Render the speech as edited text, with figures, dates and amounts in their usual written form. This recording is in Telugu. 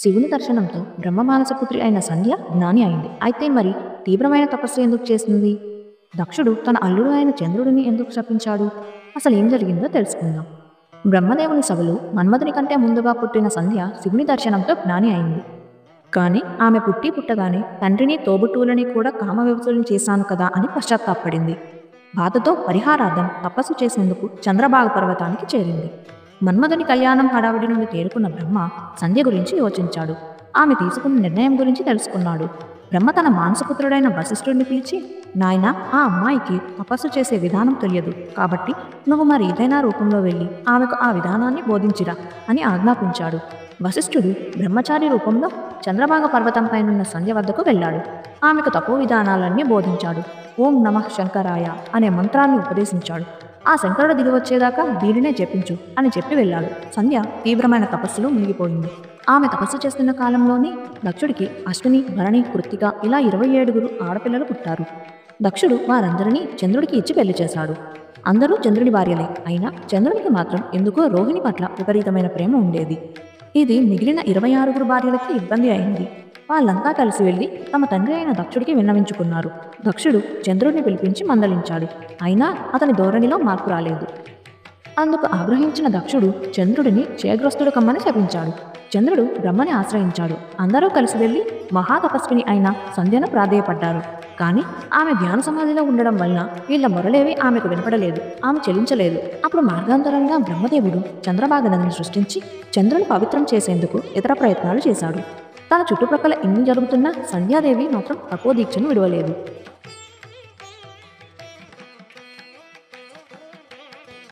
శివుని దర్శనంతో బ్రహ్మమానసపుత్రి అయిన సంధ్య జ్ఞాని అయింది. అయితే మరి తీవ్రమైన తపస్సు ఎందుకు చేసింది? దక్షుడు తన అల్లుడు అయిన చంద్రుడిని ఎందుకు శపించాడు? అసలు ఏం జరిగిందో తెలుసుకుందాం. బ్రహ్మదేవుని సభలో మన్మథుని కంటే ముందుగా పుట్టిన సంధ్య శివుని దర్శనంతో జ్ఞాని అయింది. కానీ ఆమె పుట్టగానే తండ్రిని తోబుట్టువులని కూడా కామవివసులను చేశాను కదా అని పశ్చాత్తాపడింది. బాధతో పరిహారార్థం తపస్సు చేసేందుకు చంద్రభాగ పర్వతానికి చేరింది. మన్మథుని కళ్యాణం హడావిడి నుండి తేరుకున్న బ్రహ్మ సంధ్య గురించి యోచించాడు. ఆమె తీసుకున్న నిర్ణయం గురించి తెలుసుకున్నాడు. బ్రహ్మ తన మానసపుత్రుడైన వశిష్ఠుడిని పిలిచి, నాయనా, ఆ అమ్మాయికి తపస్సు చేసే విధానం తెలియదు, కాబట్టి నువ్వు మరి ఏదైనా రూపంలో వెళ్ళి ఆమెకు ఆ విధానాన్ని బోధించిరా అని ఆజ్ఞాపించాడు. వశిష్ఠుడు బ్రహ్మచారి రూపంలో చంద్రభాగ పర్వతంపైనున్న సంధ్య వద్దకు వెళ్ళాడు. ఆమెకు తపో విధానాలన్నీ బోధించాడు. ఓం నమః శంకరాయ అనే మంత్రాన్ని ఉపదేశించాడు. ఆ శంకరుడు దిగివచ్చేదాకా దీనినే జపించు అని చెప్పి వెళ్ళాడు. సంధ్య తీవ్రమైన తపస్సులో మునిగిపోయింది. ఆమె తపస్సు చేస్తున్న కాలంలోనే దక్షుడికి అశ్విని, భరణి, కృత్తిక ఇలా 27 ఆడపిల్లలు పుట్టారు. దక్షుడు వారందరినీ చంద్రుడికి ఇచ్చి పెళ్లి చేశాడు. అందరూ చంద్రుడి భార్యలే. అయినా చంద్రుడికి మాత్రం ఎందుకో రోహిణి పట్ల విపరీతమైన ప్రేమ ఉండేది. ఇది మిగిలిన 26 భార్యలకి ఇబ్బంది అయింది. వాళ్ళంతా కలిసి వెళ్ళి తమ తండ్రి అయిన దక్షుడికి విన్నవించుకున్నారు. దక్షుడు చంద్రుడిని పిలిపించి మందలించాడు. అయినా అతని ధోరణిలో మార్పు రాలేదు. అందుకు ఆగ్రహించిన దక్షుడు చంద్రుడిని క్షయగ్రస్తుడు కమ్మని శపించాడు. చంద్రుడు బ్రహ్మని ఆశ్రయించాడు. అందరూ కలిసి వెళ్ళి మహాతపస్విని అయిన సంధ్యను ప్రాధేయపడ్డారు. కానీ ఆమె ధ్యాన సమాధిలో ఉండడం వలన వీళ్ళ మొరలేవి ఆమెకు వినపడలేదు. ఆమె చెలించలేదు. అప్పుడు మార్గాంతరంగా బ్రహ్మదేవుడు చంద్రభాగనదిని సృష్టించి చంద్రుని పవిత్రం చేసేందుకు ఇతర ప్రయత్నాలు చేశాడు. తన చుట్టుప్రక్కల ఇన్ని జరుగుతున్నా సంధ్యాదేవి మాత్రం తపోదీక్షను విడవలేదు.